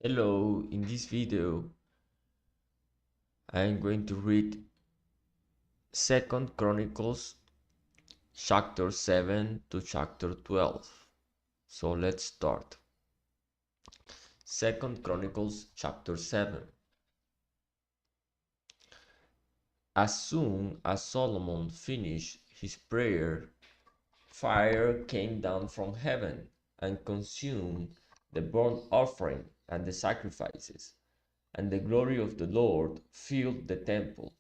Hello, in this video I am going to read Second Chronicles chapter 7 to chapter 12. So let's start. Second Chronicles chapter 7. As soon as Solomon finished his prayer, fire came down from heaven and consumed the burnt offering and the sacrifices, and the glory of the Lord filled the temple,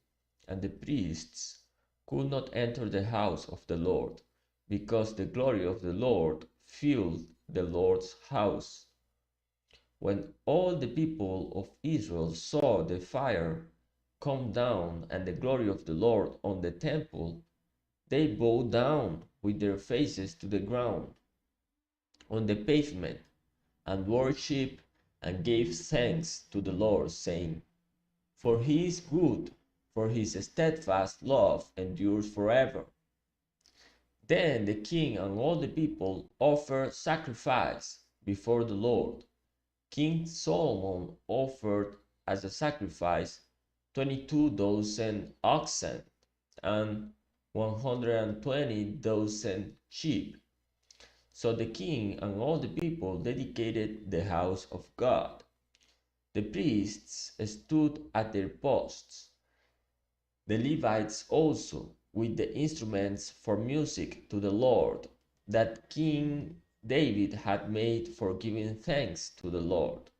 and the priests could not enter the house of the Lord, because the glory of the Lord filled the Lord's house. When all the people of Israel saw the fire come down and the glory of the Lord on the temple, they bowed down with their faces to the ground on the pavement and worshipped and gave thanks to the Lord, saying, For he is good, for his steadfast love endures forever. Then the king and all the people offered sacrifice before the Lord. King Solomon offered as a sacrifice 22,000 oxen and 120,000 sheep. So the king and all the people dedicated the house of God. The priests stood at their posts, the Levites also, with the instruments for music to the Lord, that King David had made for giving thanks to the Lord,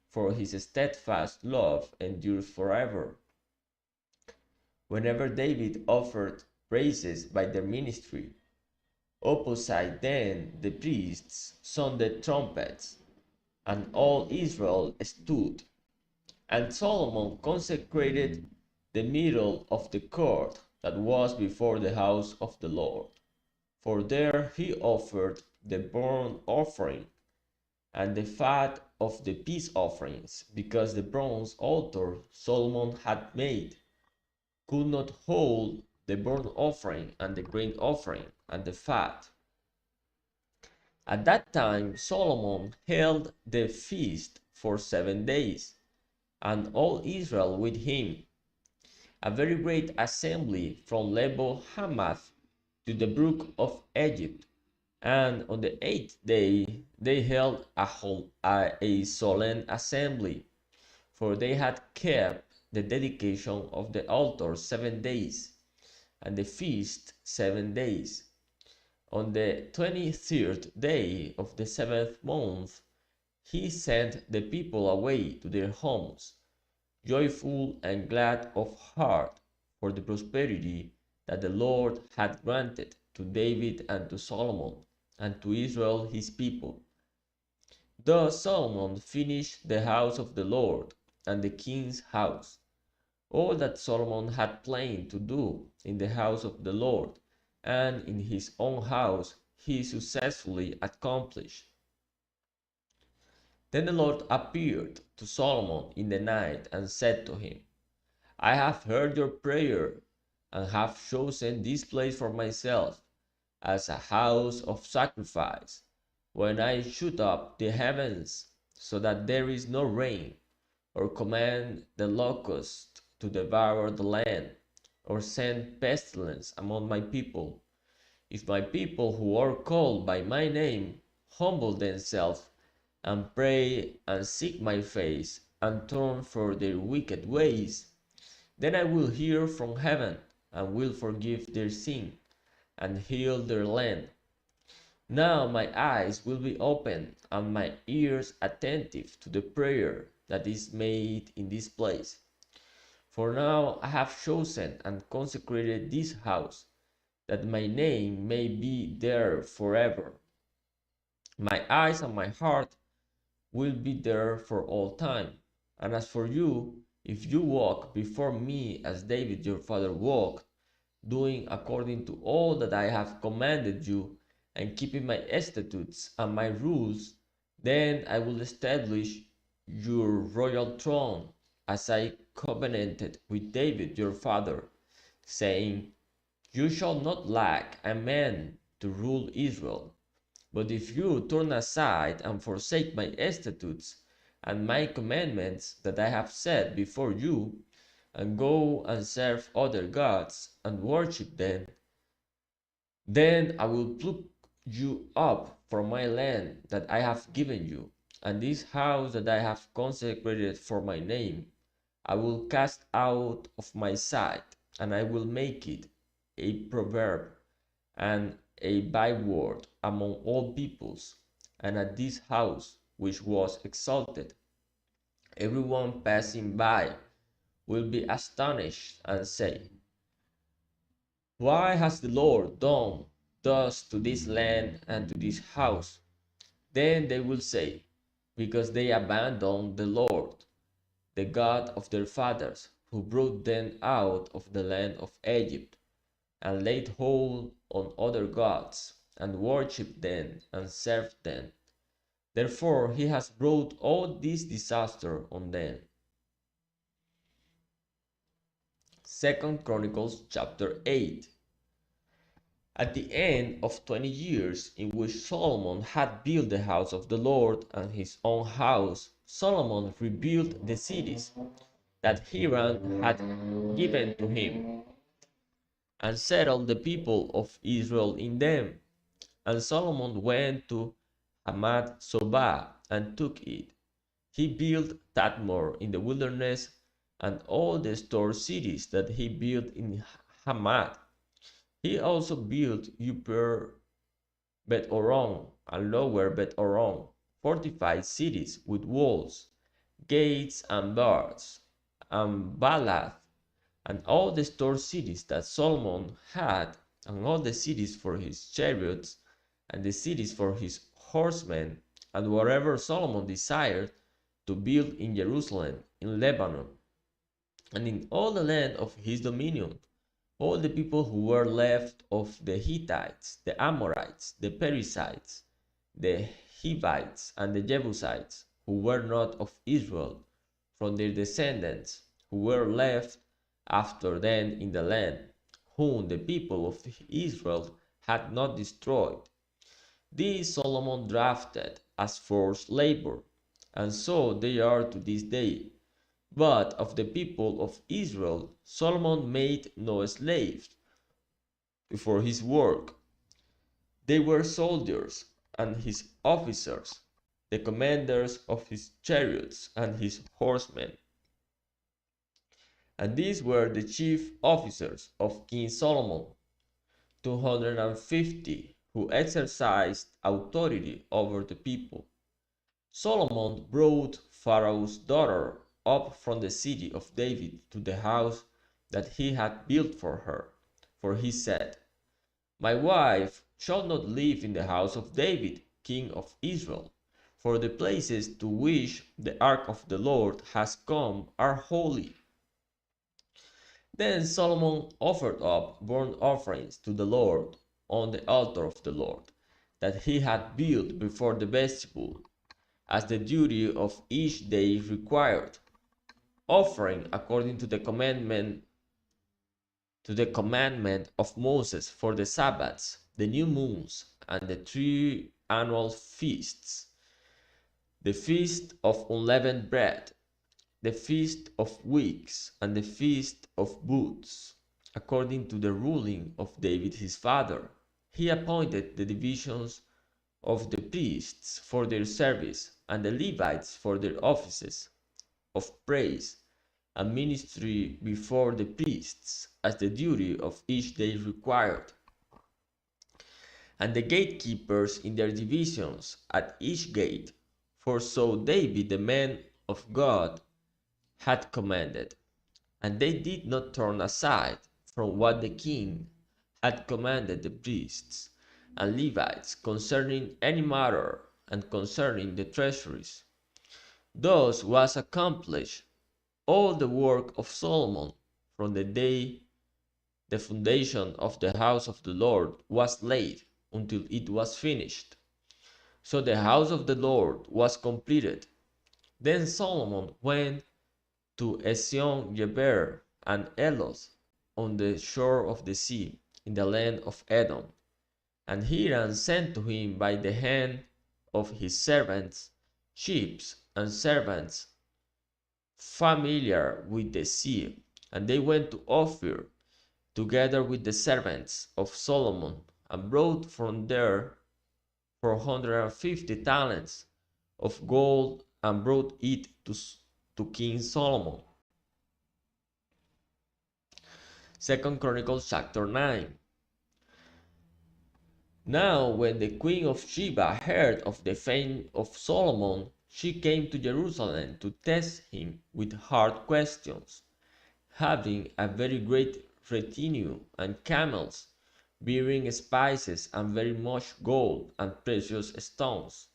for his steadfast love endures forever. Whenever David offered praises by their ministry, opposite them the priests sounded trumpets, and all Israel stood. And Solomon consecrated the middle of the court that was before the house of the Lord. For there he offered the burnt offering and the fat of the peace offerings, because the bronze altar Solomon had made could not hold the burnt offering and the grain offering and the fat. At that time Solomon held the feast for 7 days, and all Israel with him, a very great assembly from Lebo Hamath to the brook of Egypt. And on the 8th day they held a solemn assembly, for they had kept the dedication of the altar 7 days, and the feast 7 days. On the 23rd day of the seventh month he sent the people away to their homes, joyful and glad of heart for the prosperity that the Lord had granted to David and to Solomon and to Israel his people. Thus Solomon finished the house of the Lord and the king's house. All that Solomon had planned to do in the house of the Lord and in his own house he successfully accomplished. Then the Lord appeared to Solomon in the night and said to him, I have heard your prayer and have chosen this place for myself as a house of sacrifice, when I shut up the heavens so that there is no rain, or command the locust to devour the land, or send pestilence among my people. If my people who are called by my name humble themselves and pray and seek my face and turn from their wicked ways, then I will hear from heaven and will forgive their sin and heal their land. Now my eyes will be open and my ears attentive to the prayer that is made in this place. For now I have chosen and consecrated this house, that my name may be there forever. My eyes and my heart will be there for all time. And as for you, if you walk before me as David your father walked, doing according to all that I have commanded you, and keeping my statutes and my rules, then I will establish your royal throne, as I covenanted with David your father, saying, You shall not lack a man to rule Israel. But if you turn aside and forsake my statutes and my commandments that I have set before you, and go and serve other gods and worship them, then I will pluck you up from my land that I have given you, and this house that I have consecrated for my name, I will cast out of my sight, and I will make it a proverb and a byword among all peoples. And at this house, which was exalted, everyone passing by will be astonished and say, why has the Lord done thus to this land and to this house? Then they will say, because they abandoned the Lord, the God of their fathers, who brought them out of the land of Egypt, and laid hold on other gods, and worshipped them and served them. Therefore he has brought all this disaster on them. 2 Chronicles chapter 8. At the end of 20 years, in which Solomon had built the house of the Lord and his own house, Solomon rebuilt the cities that Hiram had given to him, and settled the people of Israel in them. And Solomon went to Hamath Sobah and took it. He built Tadmor in the wilderness, and all the store cities that he built in Hamath. He also built Upper Bet-Oron and Lower Bet-Oron, fortified cities with walls, gates and bars, and Baalath, and all the store cities that Solomon had, and all the cities for his chariots, and the cities for his horsemen, and whatever Solomon desired to build in Jerusalem, in Lebanon, and in all the land of his dominion. All the people who were left of the Hittites, the Amorites, the Perizzites, the Hivites, and the Jebusites, who were not of Israel, from their descendants, who were left after them in the land, whom the people of Israel had not destroyed. These Solomon drafted as forced labor, and so they are to this day. But of the people of Israel, Solomon made no slaves for his work. They were soldiers and his officers, the commanders of his chariots and his horsemen. And these were the chief officers of King Solomon, 250, who exercised authority over the people. Solomon brought Pharaoh's daughter up from the city of David to the house that he had built for her, for he said, my wife shall not live in the house of David, king of Israel, for the places to which the ark of the Lord has come are holy. Then Solomon offered up burnt offerings to the Lord on the altar of the Lord that he had built before the vestibule, as the duty of each day required, offering according to the commandment of Moses for the Sabbaths, the new moons, and the 3 annual feasts, the feast of unleavened bread, the feast of weeks, and the feast of booths, according to the ruling of David his father. He appointed the divisions of the priests for their service, and the Levites for their offices of praise and ministry before the priests, as the duty of each day required, and the gatekeepers in their divisions at each gate, for so David the man of God had commanded. And they did not turn aside from what the king had commanded the priests and Levites concerning any matter and concerning the treasuries. Thus was accomplished all the work of Solomon from the day the foundation of the house of the Lord was laid until it was finished. So the house of the Lord was completed. Then Solomon went to Ezion-Geber and Elos on the shore of the sea in the land of Edom. And Hiram sent to him by the hand of his servants ships and servants familiar with the sea, and they went to Ophir together with the servants of Solomon, and brought from there 450 talents of gold, and brought it to King Solomon. 2 Chronicles chapter 9. Now when the queen of Sheba heard of the fame of Solomon, she came to Jerusalem to test him with hard questions, having a very great retinue and camels, bearing spices and very much gold and precious stones.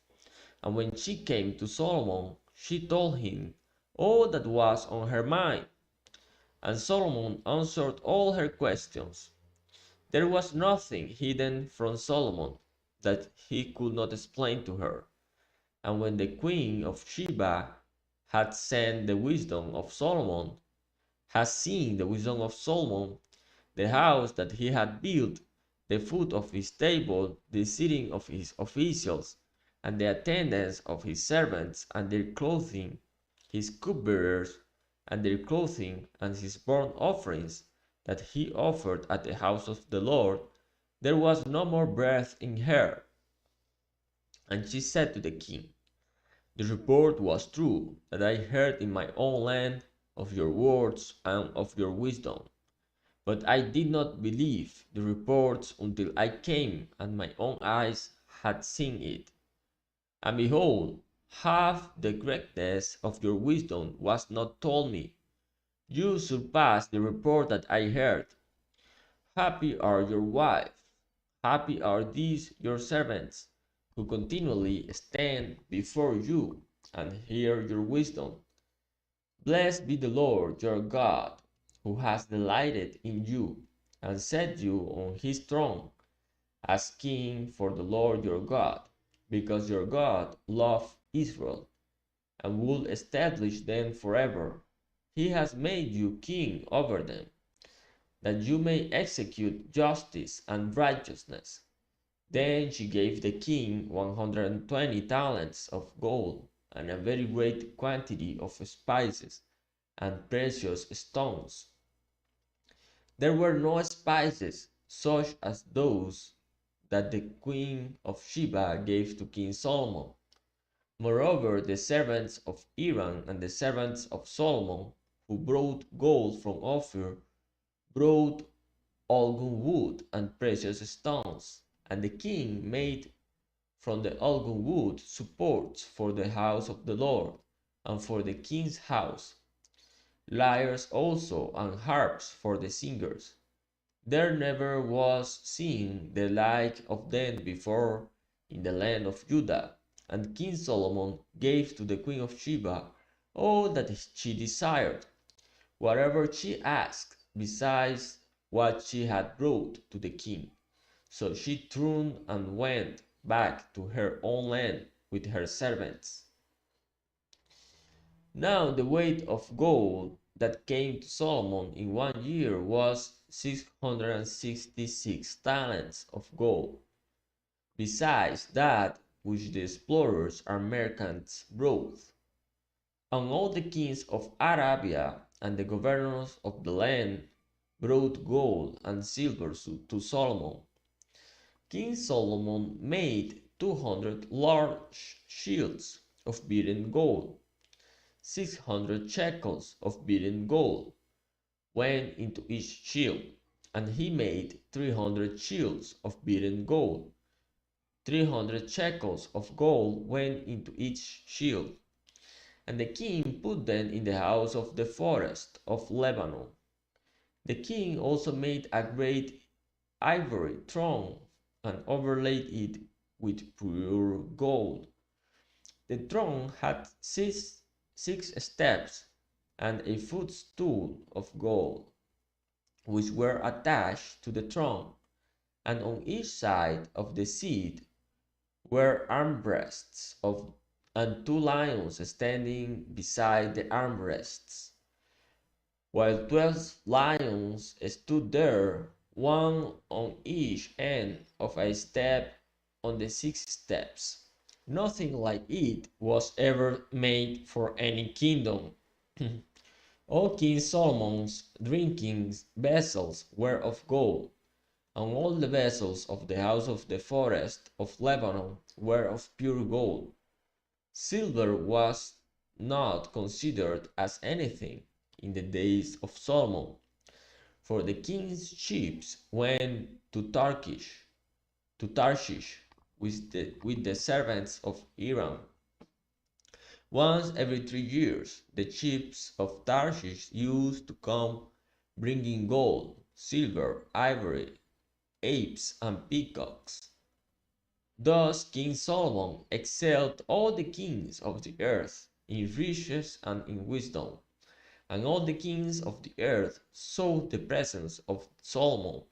And when she came to Solomon, she told him all that was on her mind. And Solomon answered all her questions. There was nothing hidden from Solomon that he could not explain to her. And when the queen of Sheba had seen the wisdom of Solomon, the house that he had built, the food of his table, the sitting of his officials, and the attendance of his servants, and their clothing, his cupbearers, and their clothing, and his burnt offerings that he offered at the house of the Lord, there was no more breath in her. And she said to the king, the report was true that I heard in my own land of your words and of your wisdom. But I did not believe the reports until I came and my own eyes had seen it. And behold, half the greatness of your wisdom was not told me. You surpass the report that I heard. Happy are your wives, happy are these your servants, who continually stand before you and hear your wisdom. Blessed be the Lord your God, who has delighted in you and set you on his throne as king for the Lord your God, because your God loved Israel and will establish them forever. He has made you king over them, that you may execute justice and righteousness. Then she gave the king 120 talents of gold and a very great quantity of spices and precious stones. There were no spices such as those that the queen of Sheba gave to King Solomon. Moreover, the servants of Hiram and the servants of Solomon, who brought gold from Ophir, brought algum wood and precious stones, and the king made from the algum wood supports for the house of the Lord and for the king's house, lyres also and harps for the singers. There never was seen the like of them before in the land of Judah. And King Solomon gave to the queen of Sheba all that she desired, whatever she asked, besides what she had brought to the king. So she turned and went back to her own land with her servants. Now the weight of gold that came to Solomon in 1 year was 666 talents of gold, besides that which the explorers and merchants brought. And all the kings of Arabia and the governors of the land brought gold and silver to Solomon. King Solomon made 200 large shields of beaten gold. 600 shekels of beaten gold went into each shield, and he made 300 shields of beaten gold. 300 shekels of gold went into each shield. And the king put them in the house of the forest of Lebanon. The king also made a great ivory throne and overlaid it with pure gold. The throne had six steps and a footstool of gold, which were attached to the throne, and on each side of the seat were armrests and two lions standing beside the armrests, while 12 lions stood there, one on each end of a step on the 6 steps. Nothing like it was ever made for any kingdom. All King Solomon's drinking vessels were of gold, and all the vessels of the house of the forest of Lebanon were of pure gold. Silver was not considered as anything in the days of Solomon, for the king's ships went to Tarshish with the servants of Iran. Once every 3 years, the ships of Tarshish used to come bringing gold, silver, ivory, apes, and peacocks. Thus King Solomon excelled all the kings of the earth in riches and in wisdom, and all the kings of the earth sought the presence of Solomon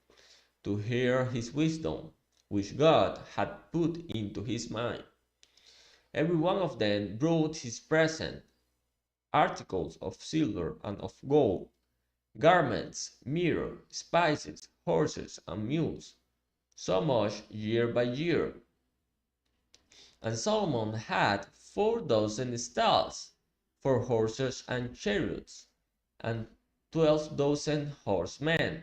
to hear his wisdom, which God had put into his mind. Every one of them brought his present, articles of silver and of gold, garments, mirror, spices, horses, and mules, so much year by year. And Solomon had 4,000 stalls for horses and chariots, and 12,000 horsemen,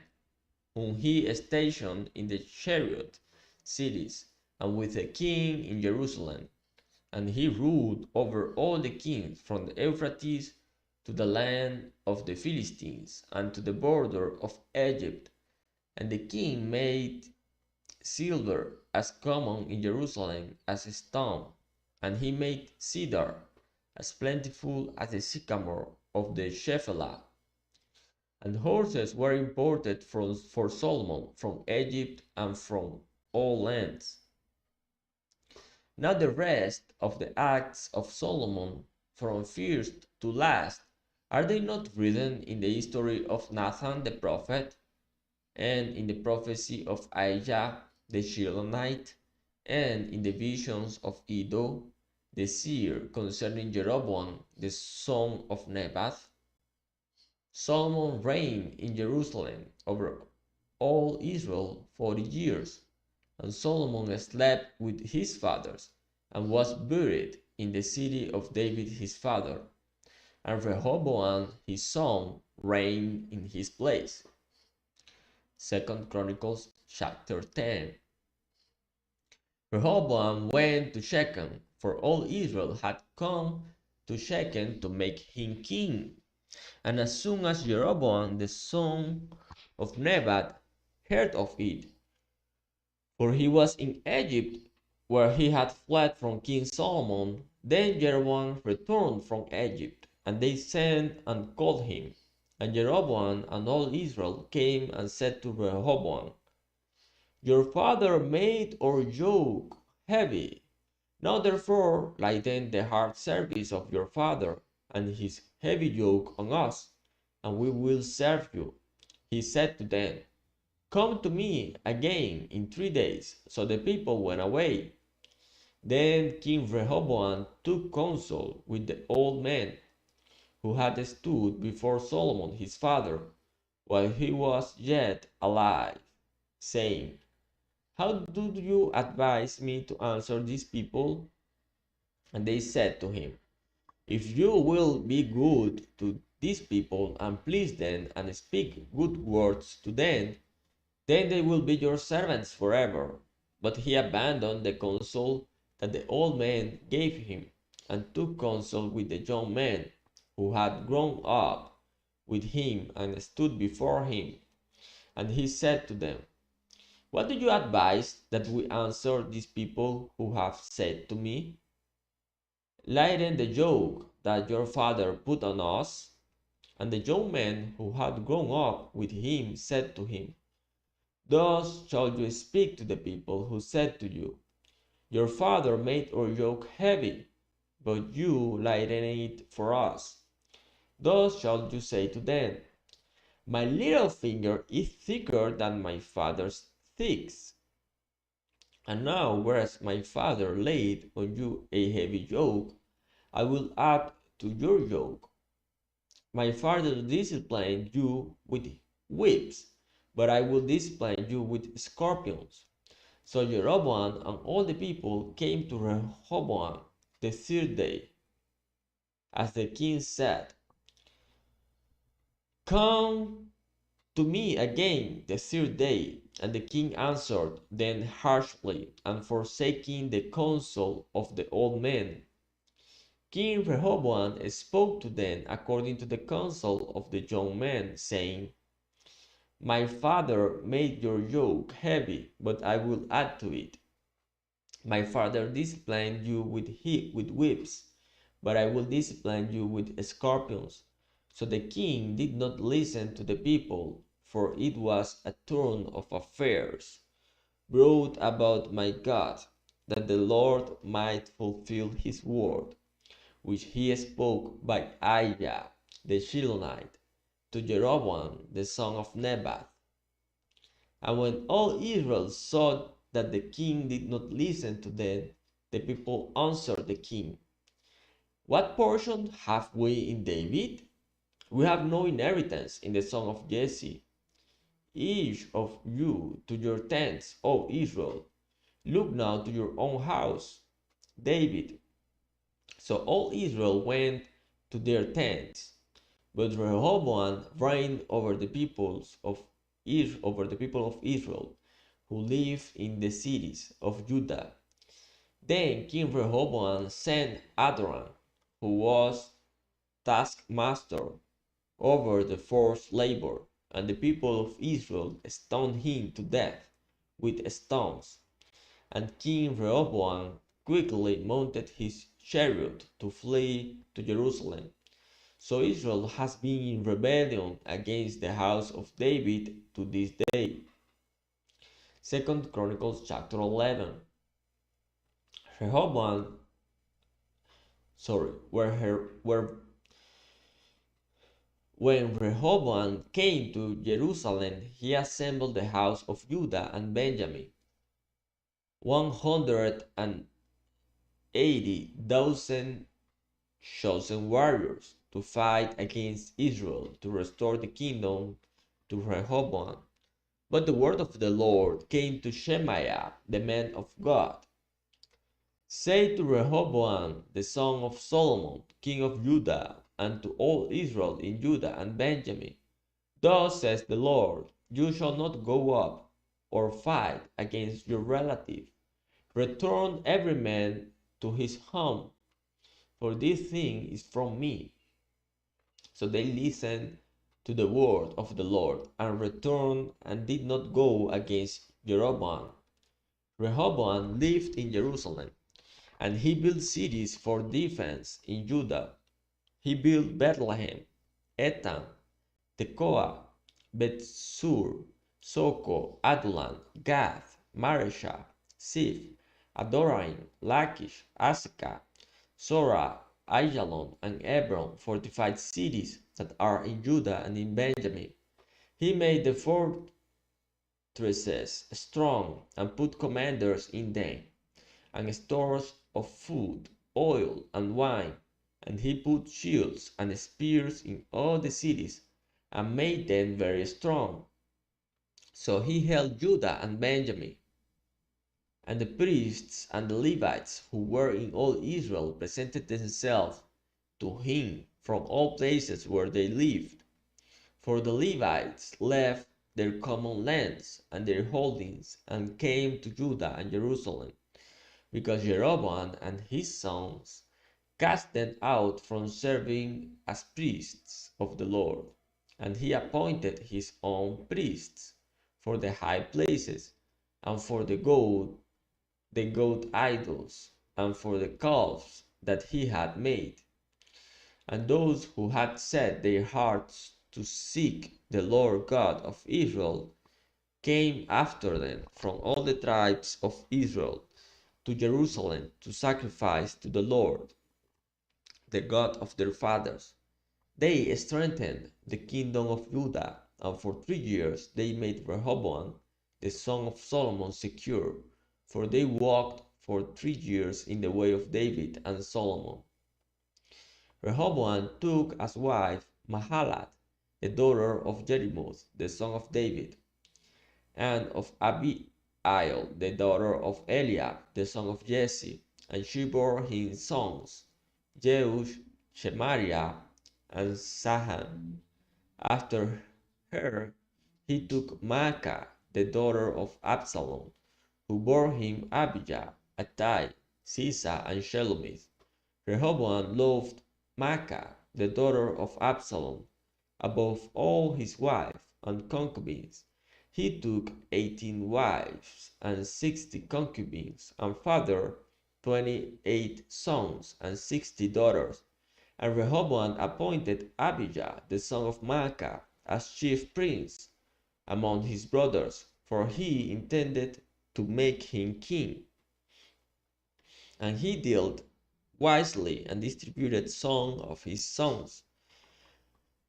whom he stationed in the chariot cities, and with the king in Jerusalem. And he ruled over all the kings from the Euphrates to the land of the Philistines, and to the border of Egypt. And the king made silver as common in Jerusalem as a stone, and he made cedar as plentiful as the sycamore of the Shephelah. And horses were imported for Solomon from Egypt and from all lands. Now the rest of the acts of Solomon, from first to last, are they not written in the history of Nathan the prophet, and in the prophecy of Ahijah the Shilonite, and in the visions of Iddo the seer concerning Jeroboam the son of Nebat? Solomon reigned in Jerusalem over all Israel 40 years, and Solomon slept with his fathers, and was buried in the city of David his father, and Rehoboam his son reigned in his place. 2 Chronicles chapter 10. Rehoboam went to Shechem, for all Israel had come to Shechem to make him king. And as soon as Jeroboam the son of Nebat heard of it, for he was in Egypt, where he had fled from King Solomon, then Jeroboam returned from Egypt, and they sent and called him. And Jeroboam and all Israel came and said to Rehoboam, your father made our yoke heavy. Now therefore lighten the hard service of your father and his heavy yoke on us, and we will serve you. He said to them, come to me again in 3 days. So the people went away. Then King Rehoboam took counsel with the old men who had stood before Solomon his father while he was yet alive, saying, how do you advise me to answer these people? And they said to him, if you will be good to these people and please them and speak good words to them, then they will be your servants forever. But he abandoned the counsel that the old man gave him, and took counsel with the young men who had grown up with him and stood before him. And he said to them, what do you advise that we answer these people who have said to me, lighten the yoke that your father put on us? And the young men who had grown up with him said to him, thus shall you speak to the people who said to you, your father made our yoke heavy, but you lighten it for us. Thus shall you say to them, my little finger is thicker than my father's thicks. And now, whereas my father laid on you a heavy yoke, I will add to your yoke. My father disciplined you with whips, but I will discipline you with scorpions. So Jeroboam and all the people came to Rehoboam the third day, as the king said, "Come to me again the third day." And the king answered them harshly, and forsaking the counsel of the old men, King Rehoboam spoke to them according to the counsel of the young men, saying, "My father made your yoke heavy, but I will add to it. My father disciplined you with whips, but I will discipline you with scorpions." So the king did not listen to the people, for it was a turn of affairs brought about by God, that the Lord might fulfill his word, which he spoke by Ahijah the Shilonite to Jeroboam the son of Nebat. And when all Israel saw that the king did not listen to them, the people answered the king, "What portion have we in David? We have no inheritance in the son of Jesse. Each of you to your tents, O Israel. Look now to your own house, David." So all Israel went to their tents. But Rehoboam reigned over the people of Israel, who lived in the cities of Judah. Then King Rehoboam sent Adoram, who was taskmaster over the forced labor, and the people of Israel stoned him to death with stones. And King Rehoboam quickly mounted his chariot to flee to Jerusalem. So Israel has been in rebellion against the house of David to this day. 2 Chronicles chapter 11. Rehoboam, sorry, when Rehoboam came to Jerusalem, he assembled the house of Judah and Benjamin, 180,000 chosen warriors, to fight against Israel to restore the kingdom to Rehoboam. But the word of the Lord came to Shemaiah, the man of God. "Say to Rehoboam, the son of Solomon, king of Judah, and to all Israel in Judah and Benjamin, Thus says the Lord, you shall not go up or fight against your relative. Return every man to his home, for this thing is from me." So they listened to the word of the Lord and returned and did not go against Jeroboam. Rehoboam lived in Jerusalem, and he built cities for defense in Judah. He built Bethlehem, Etam, Tekoa, Bethsur, Soko, Adulam, Gath, Mareshah, Sif, Adoraim, Lachish, Azekah, Zorah, Ajalon, and Hebron, fortified cities that are in Judah and in Benjamin. He made the fortresses strong and put commanders in them, and stores of food, oil, and wine. And he put shields and spears in all the cities, and made them very strong. So he held Judah and Benjamin. And the priests and the Levites who were in all Israel presented themselves to him from all places where they lived. For the Levites left their common lands and their holdings and came to Judah and Jerusalem, because Jeroboam and his sons cast them out from serving as priests of the Lord. And he appointed his own priests for the high places, and for the goat idols, and for the calves that he had made. And those who had set their hearts to seek the Lord God of Israel came after them from all the tribes of Israel to Jerusalem to sacrifice to the Lord, the God of their fathers. They strengthened the kingdom of Judah, and for 3 years they made Rehoboam, the son of Solomon, secure, for they walked for 3 years in the way of David and Solomon. Rehoboam took as wife Mahalath, the daughter of Jerimoth, the son of David, and of Aiel, the daughter of Eliab, the son of Jesse, and she bore him sons, Jeush, Shemariah, and Saham. After her he took Maacah, the daughter of Absalom, who bore him Abijah, Attai, Sisa, and Shelomith. Rehoboam loved Maacah, the daughter of Absalom, above all his wives and concubines. He took 18 wives and 60 concubines, and fathered 28 sons and 60 daughters. And Rehoboam appointed Abijah, the son of Maacah, as chief prince among his brothers, for he intended to make him king. And he dealt wisely and distributed some of his sons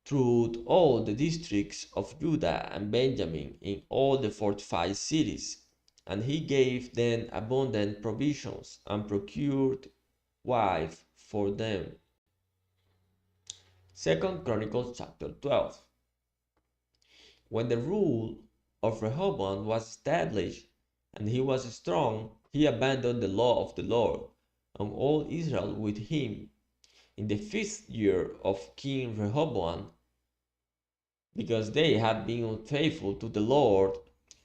through all the districts of Judah and Benjamin in all the fortified cities. And he gave them abundant provisions and procured wives for them. 2 Chronicles chapter 12. When the rule of Rehoboam was established and he was strong, he abandoned the law of the Lord and all Israel with him. In the 5th year of King Rehoboam, because they had been unfaithful to the Lord,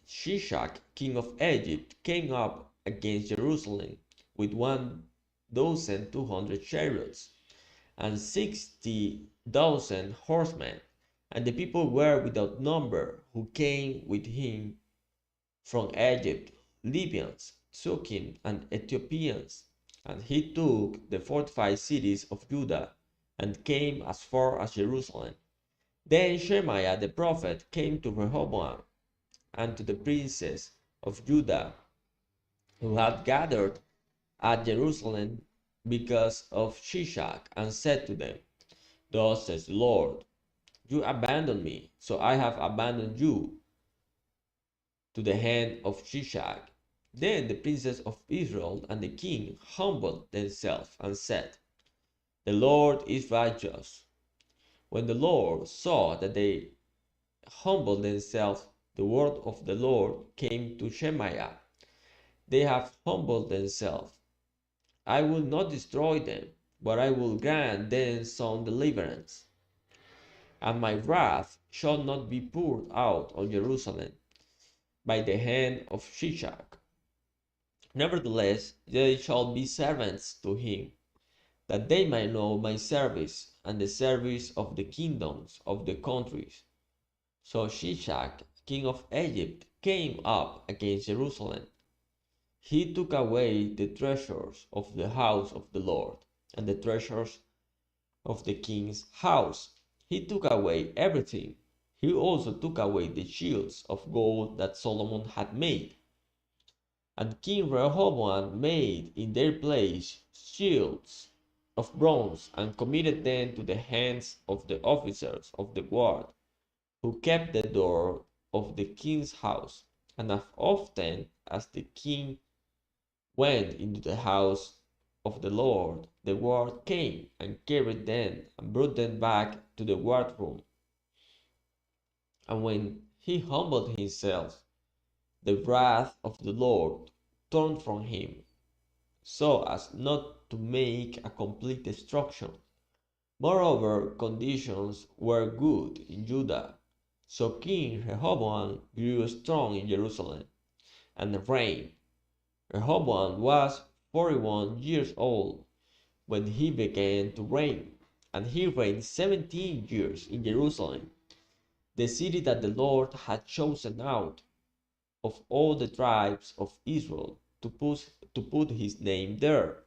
Shishak, king of Egypt, came up against Jerusalem with 1,200 chariots and 60,000 horsemen. And the people were without number who came with him from Egypt, Libyans, Sukkim, and Ethiopians. And he took the fortified cities of Judah and came as far as Jerusalem. Then Shemaiah the prophet came to Rehoboam and to the princes of Judah who had gathered at Jerusalem because of Shishak, and said to them, Thus says the Lord, you abandoned me, so I have abandoned you to the hand of Shishak. Then the princes of Israel and the king humbled themselves and said, The Lord is righteous. When the Lord saw that they humbled themselves, the word of the Lord came to Shemaiah. They have humbled themselves. I will not destroy them, but I will grant them some deliverance. And my wrath shall not be poured out on Jerusalem by the hand of Shishak. Nevertheless, they shall be servants to him, that they may know my service and the service of the kingdoms of the countries. So Shishak, king of Egypt, came up against Jerusalem. He took away the treasures of the house of the Lord and the treasures of the king's house. He took away everything. He also took away the shields of gold that Solomon had made. And King Rehoboam made in their place shields of bronze and committed them to the hands of the officers of the guard who kept the door of the king's house. And as often as the king went into the house of the Lord, the guard came and carried them and brought them back to the guardroom. And when he humbled himself, the wrath of the Lord turned from him, so as not to make a complete destruction. Moreover, conditions were good in Judah, so King Rehoboam grew strong in Jerusalem and reigned. Rehoboam was 41 years old when he began to reign, and he reigned 17 years in Jerusalem, the city that the Lord had chosen out of all the tribes of Israel to put his name there.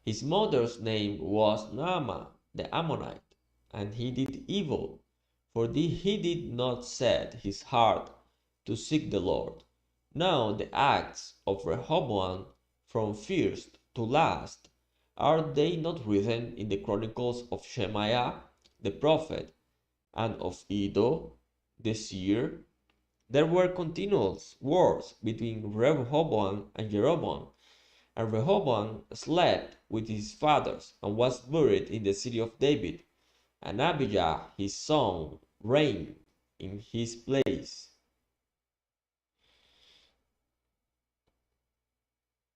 His mother's name was Naamah the Ammonite, and he did evil, for he did not set his heart to seek the Lord. Now the acts of Rehoboam from first to last, are they not written in the Chronicles of Shemaiah the prophet and of Iddo the seer? There were continual wars between Rehoboam and Jeroboam, and Rehoboam slept with his fathers and was buried in the city of David, and Abijah his son reigned in his place.